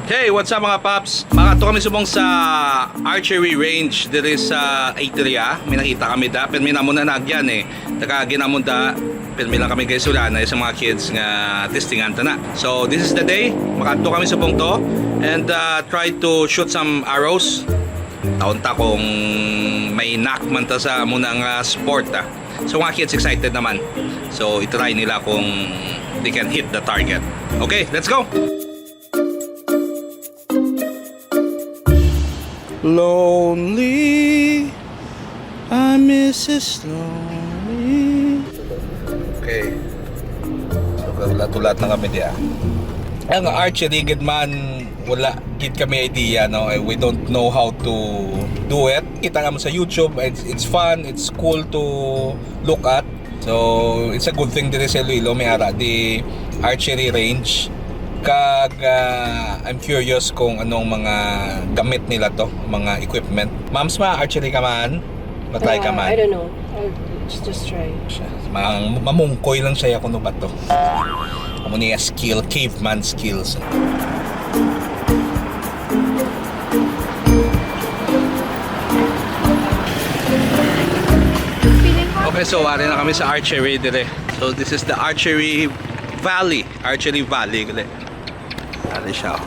Hey, what's up mga paps? Makato kami subong sa archery range diri sa Aiteria. May nakita kami da, pero may namon na nagyan eh. Taka ginamon da, pero may lang kami guys ulana sa mga kids nga testingan ta na. So this is the day. Makato kami subong to and try to shoot some arrows. Taon ta kung may knock man ta sa munang sport ah. So mga kids excited naman. So itry nila kung they can hit the target. Okay, let's go! Lonely, I miss this lonely. Okay. So tulat na kami diya. Ang archery gid man wala gid kami idea no. We don't know how to do it. Kita nga mo sa YouTube, it's fun, it's cool to look at. So it's a good thing dito sa Iloilo may ara di archery range. Kag I'm curious kung anong mga gamit nila to, mga equipment. Mams, archery ka man? Matry ka man? I don't know. I'll just try. Mamungkoy lang siya kung ano ba to. Amo niya skill, caveman skills. Okay, so wari na kami sa archery dire. So this is the archery valley gali. Ano siya?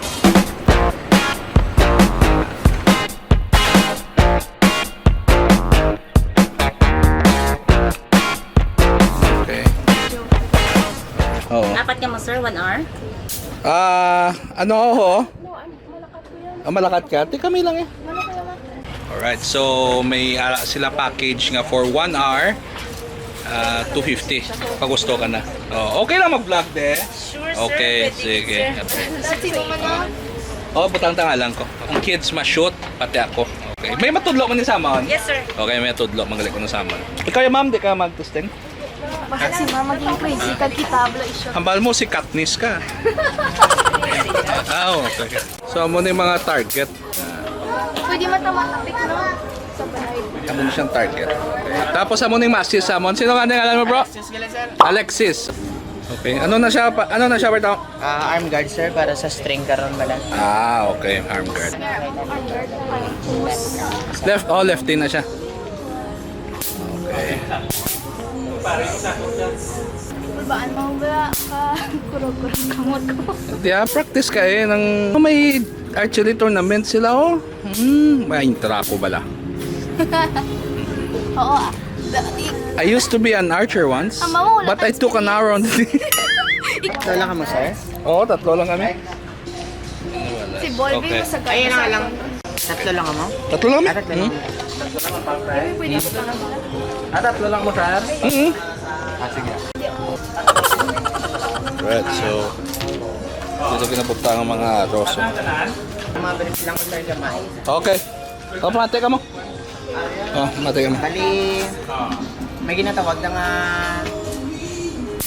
Okay. Oo. Apat ka mo sir, 1 hour? Ano ho? Malakat ko yan. Malakat ka? Di kami lang eh. Malaki naman. Alright, so may sila package nga for 1 hour. 250 pag gusto ka na. Okay lang mag-vlog de. Sure Okay, sir. sige. Sino man na? Butang tangalan ko. Ang kids ma-shoot, pati ako. Okay. May matudlo ko ni Samon? Yes sir. Okay, may matudlo. Magaling ko ng Samon. Ikaw ma'am, di ka mag-testing? Baka si mama maging crazy kag kitabla isyo. Hambal mo si Katniss ka. Okay. So, amo na yung mga target. Pwede matamatik no? Sa balay. Amo na siyang target. Okay. Tapos amo na yung Masis Samon. Sino ka na alam mo bro? Alexis. Okay. Ano na siya Berto? Arm guard sir para sa string karon bala. Okay. Arm guard. Lefty na siya. Okay. Baan mo ba ka kurog-kurog kamot ko? Practice ka eh. May archery tournament sila may interaco bala. Oo. I used to be an archer once, but I took an arrow on the Ito lang ka mo sir? tatlo lang kami. Si Bolby Okay. mo sa Ayun na lang. Tatlo lang ka mo? Tatlo lang kami? Tatlo lang. Pwede mo pa na. Tatlo lang mo sir? Sige. Right, so dito kinabukta ang mga arrows. Mabilis lang mo sir gamay. Okay. Mate ka mo. Mate ka mo. Bali, may ginatawag na nga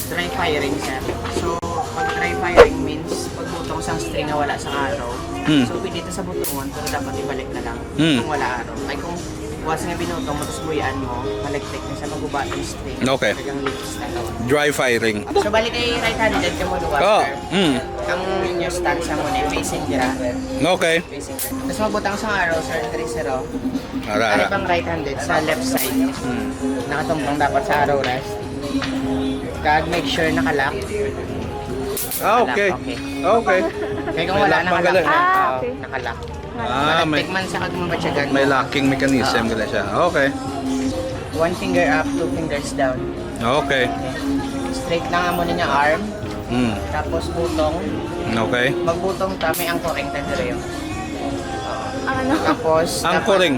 dry firing sir. So, pag dry firing means pagbutong sa string na wala sa araw. So, pwede ito sa butungon pero dapat ibalik na lang kung wala araw. Ay kung once nga binutong mo tapos buyaan mo, maliktik na siya magubat ng string. Okay. Talagang lips na to. Dry firing. So, balik kay right-handed ka mo luwas sir. Ang inyong stance mo na facing dira. Okay. Facing dira. Tapos magbutang sa araw sir, 3-0. Ara. Ano pang right-handed sa left side. Nakatumbang dapat sa araw rest. Kag make sure nakalock. Okay. Okay. Kaya kung wala nakalock Magaling. na, Okay. nakalock. May Malagtik man sa kagmabatyagan. may locking mechanism gala siya. Okay. 1 finger up, 2 fingers down. Okay. Straight lang mo niya arm. Tapos butong. Okay. Magbutong ta, may angkoring ta dire yun. Ang ano? Tapos Anchoring.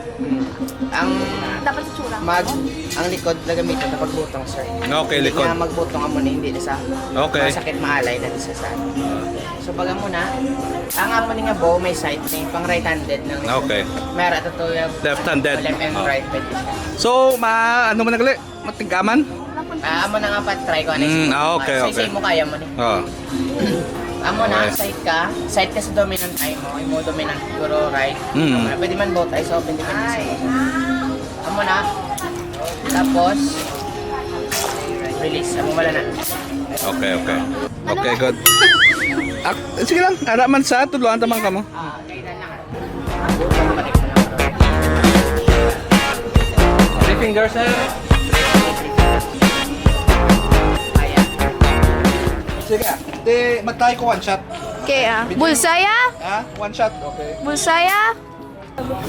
ang Dapat sa tsura. ang likod na gamitin na pagbutong sir. Okay, likod. Hindi nga magbutong amo na hindi na sa Okay. masakit maalay na sa side. So pag amo na, ang amo ni nga bow may side na pang right-handed ng Okay. Mera to yung Left-handed. left and right pwede siya. So, ano man nagali? Matigaman? Amo na nga pa try ko ano. Okay. Say mo kaya mo ni. Amo na Okay. side ka sa dominant eye mo, imo dominant siguro right. Pwede man both eyes open depende sa iyo. Amo na. Tapos release amo wala na. Okay, good. Sige lang, ara man sa tuluan tamang ka mo. Kailan lang. 3 fingers, sir. Ayan. Sige, di magtay ko one shot. Okay ah. Bulsaya? Ha? One shot, okay. Bulsaya?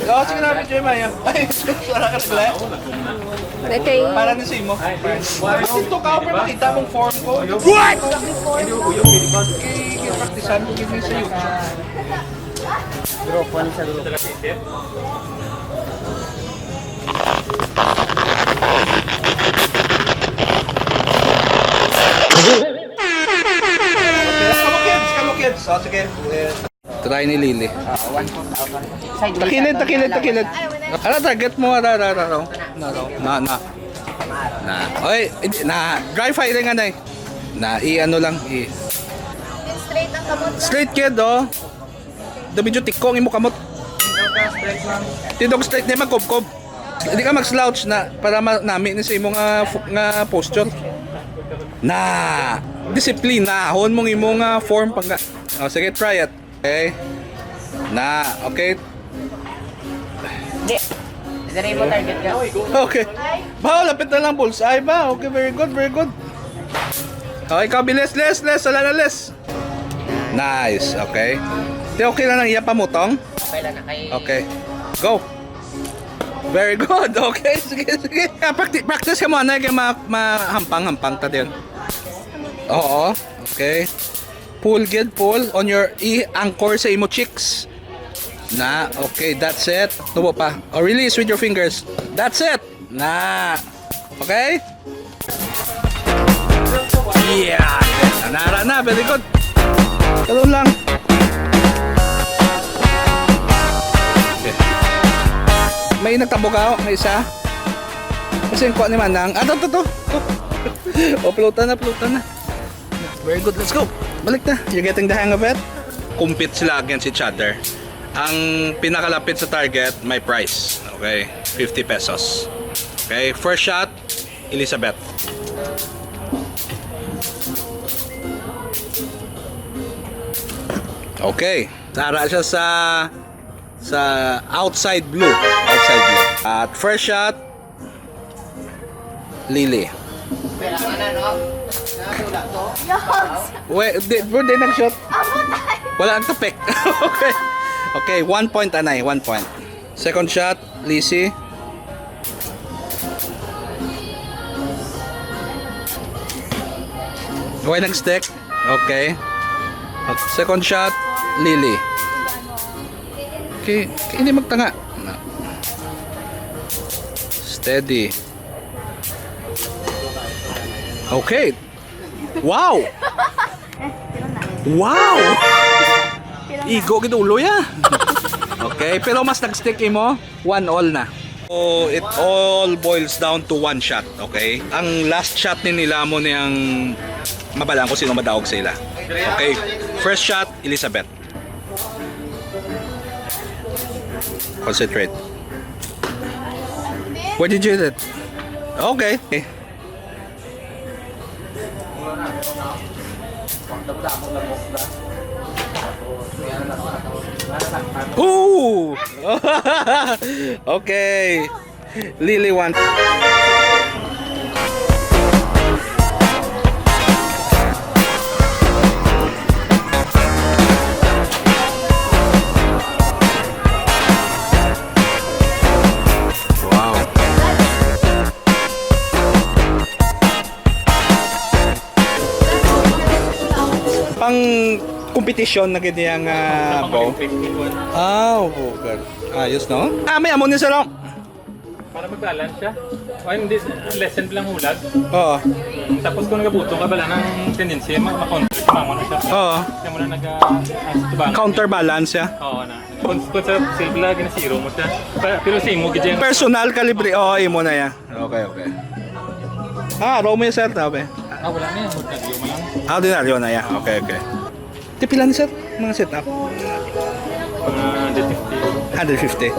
Oh, sige na, medyo maya. Ay, sara ka nagla. Okay. Para ni Simo. Ito ka, pero makita mong form ko. What? Praktisan ko gini sa YouTube. Grupo ni sa grupo. Come on, kids. Oh, sige. Try ni Lily. 1,000. Takilid. Ano target mo? Na. Oy, dry firing nga na eh. I-ano lang. Straight ang kamot. Straight kid, oh. Da medyo tikong imo kamot. Tidog straight na magkob-kob. Hindi ka mag-slouch na para nami ni sa imong nga posture. Na disiplina, hon mong imong form pang. Oh, sige, try it. Okay. Okay. Hindi. Dire mo target ka. Okay. Ba, lapit na lang bullseye ba? Okay, very good. Okay, ikaw bilis, les. Wala na les. Nice, okay. Okay na lang iya pamutong. Okay lang na kay... Okay. Go. Very good. Okay, sige. Practice ka muna kaya mahampang ta din. Oo. Okay. Pull on your anchor sa imo cheeks. Okay, that's it. Tubo pa. Release with your fingers. That's it. Okay? Yeah. Nara na, very good. Kalun lang. Okay. May nagtabo ka, may isa. Kasi yung kuha ni Manang. To. Pulutan na. Very good, let's go. Balik na. You're getting the hang of it. Compete sila against each other. Ang pinakalapit sa target, may price. Okay? 50 pesos. Okay? First shot, Elizabeth. Okay. Tara siya sa outside blue. At first shot, Lily. Pero no? Nakatula to. Yogs! Di nag-shot. Wala ang tapik. Okay, 1 point anay, 1 point. Second shot, Lizzie. Okay, nag-stick. Okay. Second shot, Lily. Okay, hindi magtanga. Steady. Okay. Wow! Igo gidulo ya. Okay, pero mas nag-stick mo, 1-all na. So, it all boils down to one shot, okay? Ang last shot ni nila mo niyang mabalaan ko sino madawag sa ila. Okay, first shot, Elizabeth. Concentrate. Where did you hit it? Okay. Ooh! Okay. Lily won. Wow. Pang competition na ganyan bow. Good. Ayos, no? May amon niya sa lang. Para mag-balance siya. O hindi, lesson lang hulag. Oo. Tapos kung nagabutong ka bala ng tendency, ma-counter siya, mamo na siya. Oo. Kaya mo na nag-balance. Counterbalance siya. Oo na. Kung sa save lagi na zero mo siya. Pero sa imo, gidyan. Personal calibre. Imo na yan. Okay. Raw mo yung sir, tabi. Wala na yan. Nag-iyo mo lang. Ordinaryo na yan. Okay. Tipilan sir, mga setup. 150. 150.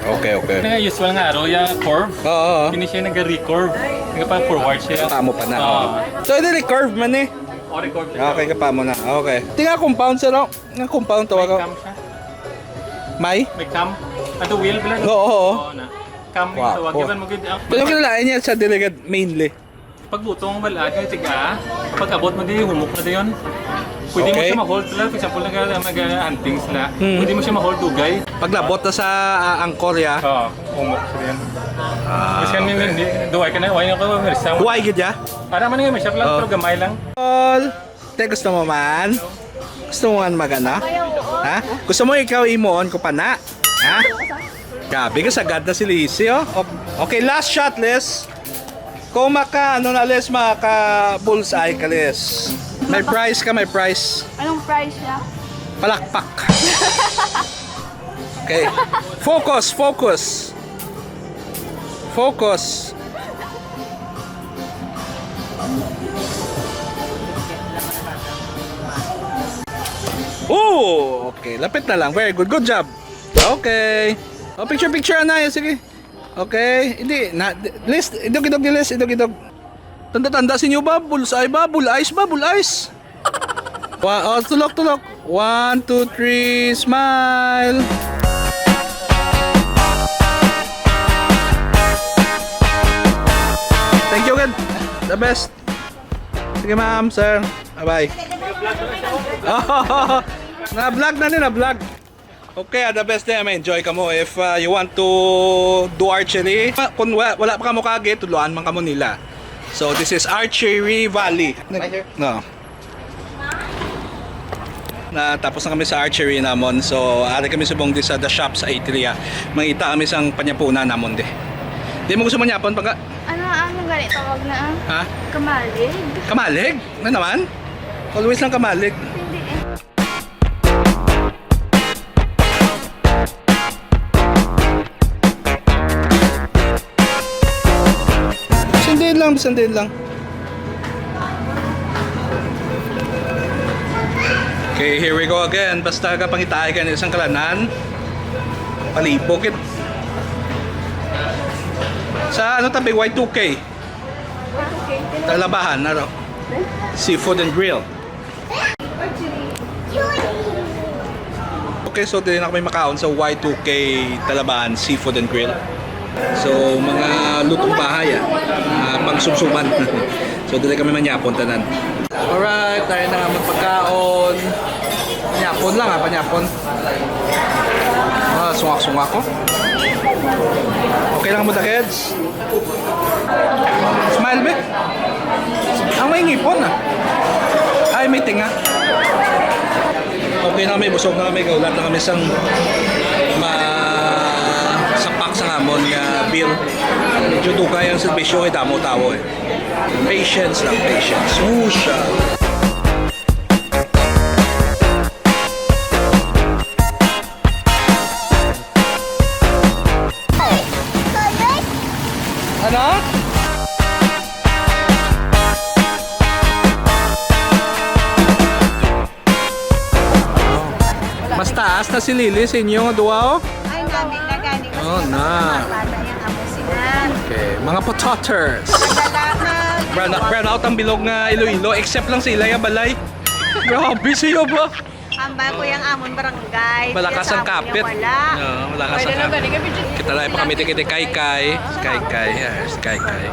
Okay. Nga usual nga araw, yung curve. Oo. Hindi siya nag-recurve. Nagpa-forward siya. Tamo pa na. Oo. So, ito curve man eh. O, record. Okay ka pa mo na. Okay. Tinga compound sir, no? Nga compound tawag May ako. cam siya. May? May cam. Ato wheel pala. Oo, oo. Oo na. Cam yung Wow. tawag. Oh. Given mo gid. Pero kinalain niya sa delegate mainly. Pagbutong wala yung tiga. Pag abot mo di humok na diyon. Pwede mo Okay. siya ma-hold pala. For example, mag-hunting sila. Hmm. Pwede mo siya ma-hold dugay. Paglabot na sa angkor ya. Oo, humok siya diyan. Kasi Ah, kami hindi duway ka na. Why na ko mersa. Huwag gid ya. Para man nga siya lang Oh. pero gamay lang. Tol, te gusto mo man? Gusto mo man magana? Ha? Gusto mo ikaw imoon ko pa na? Ha? Gabi ka sagad na si Lizzie, oh. Okay, last shot, Liz. Kung ano na, Liz, maka bullseye ka, Liz. May prize ka, may prize. Anong price niya? Palakpak. Okay. Focus, focus. Focus. Oh, okay. Lapit na lang. Very good. Good job. Okay. Oh, picture na yan. Sige. Okay. Hindi. List. Idog ni list. Idog. Tanda-tanda sinyo ba? Bullseye ba? Bull eyes ba? Bull eyes. Oh, tulok. 1, 2, 3. Smile. Thank you, good. The best. Sige, ma'am, sir. Bye-bye. Oh, na-vlog na din, na-vlog. Okay, the best day, enjoy ka mo. If you want to do archery, kung wala pa ka mo kagit, tuluan man ka mo nila. So, this is Archery Valley. No. Tapos na kami sa archery namon. So, ari kami subong di sa the shop sa Atria. Mangita kami sang panyapunan namon de. Di mo gusto manyapon pagka? Ano ganito? Tawag na Ha? kamalig? Kamalig? Na naman? Always lang kamalig. Hindi eh. Sandiin lang. Okay, here we go again. Basta ka pangitay ka ng isang kalanan. Palipokit. Sa ano tabi, Y2K. Okay. Talabahan, ano? Seafood and grill. Okay, so din na kami makaon sa Y2K Talabahan Seafood and Grill. So, mga lutong bahay pangsumsuman. So, dili kami manyapon tanan. Alright, tayo na nga magpagkaon. Panyapon lang panyapon. Sungak-sungak ko. Okay lang mo the kids? Smile be? Ang may ngipon Ay, may tinga. Okay na kami, busog na kami, gaulat na kami sang sapak sa hamon nga bill. Medyo dugay ang servisyo kay damo tao eh. Patience lang, patience. Whoosha! Ano? Mas taas na si Lily sa inyo, duwa oh. Ay, namin na gani. Oh, na. Bata yung amo sinan. Okay, mga potatoes. Salamat. Brown out ang bilog nga Iloilo, except lang sa Ilaya Balay. Grabe siya ba? Ambay ko yung amon barangay. Malakas Siya ang sa amon kapit. niya Wala. No, malakas ang kapit. Kita lang pa kami tikiti Kai-Kai. Kai-Kai, yes, Kai-Kai.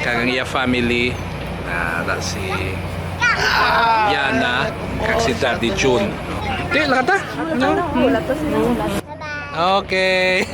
Kagang iya family. Si Yana, kag si Daddy June. Okay, lakata. No? Okay.